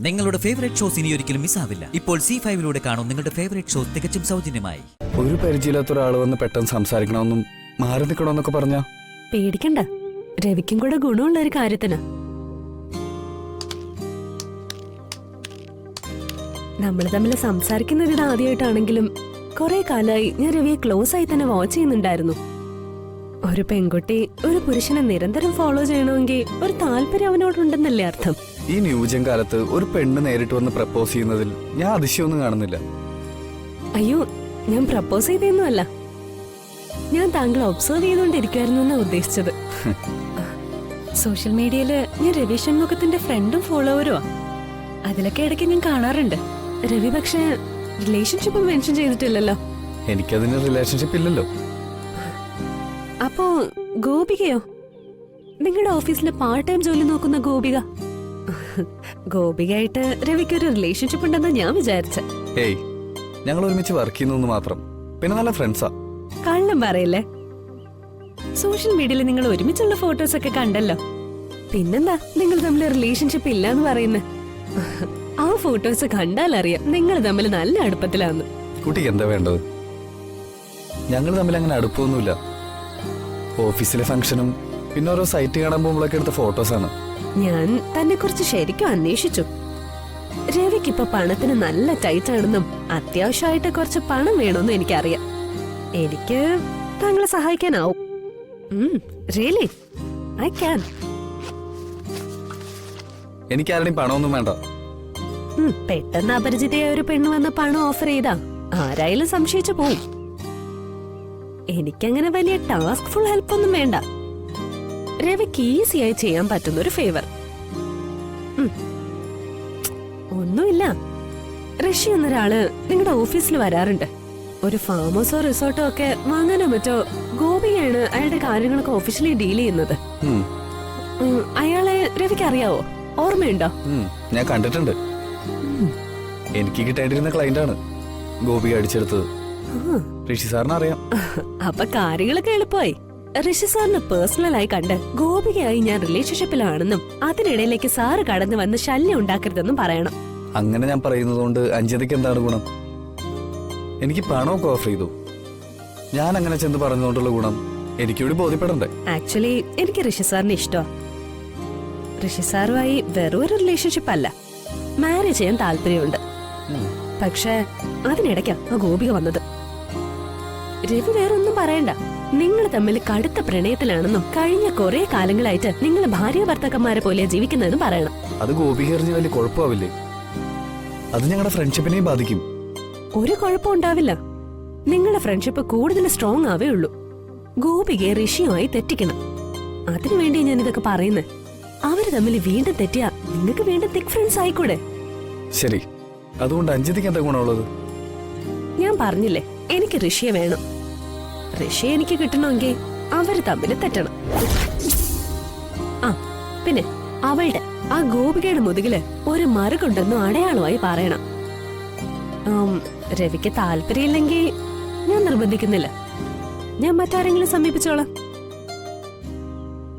നിങ്ങളുടെ favourite shows ഇനി ഒരിക്കലും മിസ്സാവില്ല. ഇപ്പോൾ C5 കാണും നിങ്ങളുടെ ഫേവറേറ്റ് ഷോസ് തികച്ചും സൗജന്യമായി. ഒരു പരിചയമില്ലാത്ത ഒരാൾ വന്ന് പെട്ടെന്ന് സംസാരിക്കണമെന്നും മാറി നിൽക്കണമെന്നൊക്കെ പറഞ്ഞാ പേടിക്കണ്ട, രവിക്കും കൂടെ ഗുണമുള്ള ഒരു കാര്യത്തിന്. നമ്മൾ തമ്മിൽ സംസാരിക്കുന്നത് ഇത് ആദ്യമായിട്ടാണെങ്കിലും കുറെ കാലമായി ഞാൻ രവിയെ ക്ലോസ് ആയി തന്നെ വാച്ച് ചെയ്യുന്നുണ്ടായിരുന്നു. ഒരു പെൺകുട്ടി ഒരു പുരുഷനെ നിരന്തരം ഫോളോ ചെയ്യണമെങ്കിൽ ഒരു താല്പര്യം അവനോടുണ്ടെന്നല്ലേ അർത്ഥം. ഈ ന്യൂജൻ കാലത്ത് ഒരു പെണ്ണ് നേരിട്ട് വന്ന് പ്രപ്പോസ് ചെയ്യുന്നതിൽ ഞാൻ അതിശയൊന്നും കാണുന്നില്ല. അയ്യോ, ഞാൻ പ്രപ്പോസ് ചെയ്തൊന്നുമല്ല, ഞാൻ താങ്കൾ ഒബ്സർവ് ചെയ്തുകൊണ്ടിരിക്കുവായിരുന്നു എന്നാ ഉദ്ദേശിച്ചത്. സോഷ്യൽ മീഡിയയില് ഞാൻ രവി ഷൺമുഖത്തിന്റെ ഫ്രണ്ടും ഫോളോവരുമാ. അതിലൊക്കെ ഇടയ്ക്ക് ഞാൻ കാണാറുണ്ട്. രവി പക്ഷേ റിലേഷൻഷിപ്പ് മെൻഷൻ ചെയ്തിട്ടില്ലല്ലോ. എനിക്കതിന് റിലേഷൻഷിപ്പ് ഇല്ലല്ലോ. അപ്പോ ഗോപികയോ? നിങ്ങളുടെ ഓഫീസിലെ പാർട്ട് ടൈം ജോലി നോക്കുന്ന ഗോപിക? ഗോപികയായിട്ട് രവിക്കൊരു റിലേഷൻഷിപ്പ് ഉണ്ടെന്നാ ഞാൻ വിചാരിച്ച. ഏയ്, ഞങ്ങൾ ഒരുമിച്ച് വർക്ക് ചെയ്യുന്നു മാത്രം. പിന്നെ നല്ല ഫ്രണ്ട്സാ. കള്ളം പറയല്ലേ. സോഷ്യൽ മീഡിയയിൽ നിങ്ങൾ ഒരുമിച്ചുള്ള ഫോട്ടോസ് ഒക്കെ കണ്ടല്ലോ. പിന്നെന്താ നിങ്ങൾ തമ്മിൽ റിലേഷൻഷിപ്പ് ഇല്ലാന്ന് പറയുന്നേ? ആ ഫോട്ടോസ് കണ്ടാലറിയാം നിങ്ങൾ തമ്മിൽ നല്ല അടുപ്പത്തിലാന്ന്. കുട്ടിക്ക് എന്താ വേണ്ടത്? ഞങ്ങൾ തമ്മിൽ അങ്ങനെ അടുപ്പമൊന്നുമില്ല. ഓഫീസിലെ ഫംഗ്ഷനും പിന്നെ ഓരോ സൈറ്റ് കാണാൻ പോകുമ്പോഴൊക്കെ എടുത്ത ഫോട്ടോസാണ്. ഞാൻ തന്നെ കുറിച്ച് ശരിക്കും അന്വേഷിച്ചു. രവിക്കിപ്പൊ പണത്തിന് നല്ല ടൈറ്റ് ആണെന്നും അത്യാവശ്യമായിട്ട് കുറച്ച് പണം വേണമെന്നും എനിക്കറിയാം. എനിക്ക് താങ്കളെ സഹായിക്കാനാവും. Really I can. എനിക്കാരുടെയും പണമൊന്നും വേണ്ട. പെട്ടെന്ന് അപരിചിതയായ ഒരു പെണ്ണ് വന്ന് പണം ഓഫർ ചെയ്താ ആരായാലും സംശയിച്ചു പോവും. എനിക്കങ്ങനെ വലിയ ടാസ്ക് ഫുൾ ഹെൽപ്പ് ഒന്നും വേണ്ട. രവിക്ക് ഈസിയായി ചെയ്യാൻ പറ്റുന്ന ഒരു ഫേവർ. ഒന്നുമില്ല, ഋഷി എന്നൊരാള് നിങ്ങളുടെ ഓഫീസിൽ വരാറുണ്ട്. ഒരു ഫാം ഹൗസോ റിസോർട്ടോ ഒക്കെ വാങ്ങാനോ മറ്റോ ഗോപികയാണ് അയാളുടെ കാര്യങ്ങളൊക്കെ ഒഫീഷ്യലി ഡീൽ ചെയ്യുന്നത്. അയാളെ രവിക്ക് അറിയാവോ? ഓർമ്മയുണ്ടോ? ഞാൻ കണ്ടിട്ടുണ്ട്. എനിക്ക് കിട്ടേണ്ടിരുന്ന ക്ലയന്റ് ആണ് ഗോപിക അടിച്ചെടുത്തത്. ഋഷി സാറിന് അറിയാം. അപ്പൊ കാര്യങ്ങളൊക്കെ എളുപ്പമായി. ഋഷി സാറിന് പേഴ്സണലായി കണ്ട് ഗോപികയായി ഞാൻ റിലേഷൻഷിപ്പിലാണെന്നും അതിനിടയിലേക്ക് സാറ് കടന്നു വന്ന് ശല്യം ഉണ്ടാക്കരുതെന്നും പറയണം. അങ്ങനെ ഞാൻ പറയുന്നതുകൊണ്ട് അഞ്ജലിക്ക് എന്താണ് ഗുണം? എനിക്ക് പണമൊക്കെ ഓഫർ ചെയ്തു. ഞാൻ അങ്ങനെ ചെന്ന് പറഞ്ഞതുകൊണ്ടുള്ള ഗുണം എനിക്കൂടി ബോധ്യപ്പെടണ്ടേ? ആക്ച്വലി എനിക്ക് ഋഷി സാറിന് ഇഷ്ടമാണ്. ഋഷി സാറുമായി വെറും ഒരു റിലേഷൻഷിപ്പ് അല്ല, മാരേജ് ചെയ്യാൻ താല്പര്യമുണ്ട്. പക്ഷേ അതിനിടയ്ക്കാ ആ ഗോപിക വന്നത്. രവി വേറൊന്നും പറയണ്ട, നിങ്ങൾ തമ്മിൽ കടുത്ത പ്രണയത്തിലാണെന്നും കഴിഞ്ഞ കുറെ കാലങ്ങളായിട്ട് നിങ്ങൾ ഭാര്യ ഭർത്താക്കന്മാരെ പോലെ ജീവിക്കുന്നതെന്നും പറയണം. അത് ഗോപിക അറിഞ്ഞ വലിയ കുഴപ്പമാവില്ലേ? അത് ഞങ്ങളുടെ ഫ്രണ്ട്ഷിപ്പിനെയും ബാധിക്കും. ഒരു കുഴപ്പം ഉണ്ടാവില്ല. നിങ്ങളുടെ ഫ്രണ്ട്ഷിപ്പ് കൂടുതൽ സ്ട്രോങ് ആവേ ഉള്ളൂ. ഗോപികയെ ഋഷിയുമായി തെറ്റിക്കണം. അതിനുവേണ്ടി ഞാൻ ഇതൊക്കെ പറയുന്നത്. അവര് തമ്മിൽ വീണ്ടും തെറ്റിയാ നിങ്ങൾക്ക് വീണ്ടും തിക് ഫ്രണ്ട്സ് ആയിക്കൂടെ? ശരി, അതുകൊണ്ട് അഞ്ജലിക്ക് എന്താ ഗുണമുള്ളത്? ഞാൻ പറഞ്ഞില്ലേ, എനിക്ക് ഋഷിയെ വേണം. ഋഷിയെ എനിക്ക് കിട്ടണമെങ്കിൽ അവര് തമ്മിൽ തെറ്റണം. ആ പിന്നെ അവളുടെ ആ ഗോപികയുടെ മുതുകില് ഒരു മറുകുണ്ടെന്നും അടയാളമായി പറയണം. രവിക്ക് താല്പര്യമില്ലെങ്കിൽ ഞാൻ നിർബന്ധിക്കുന്നില്ല. ഞാൻ മറ്റാരെങ്കിലും സമീപിച്ചോളാം.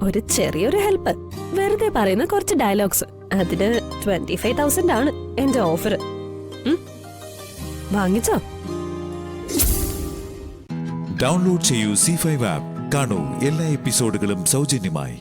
ഒരു ചെറിയൊരു ഹെൽപ്പ്, വെറുതെ പറയുന്ന കുറച്ച് ഡയലോഗ്സ്. അതിന് 25,000 ആണ് എന്റെ ഓഫർ. വാങ്ങിച്ചോ? ഡൗൺലോഡ് ചെയ്യൂ C5 ആപ്പ്. കാണൂ എല്ലാ എപ്പിസോഡുകളും സൗജന്യമായി.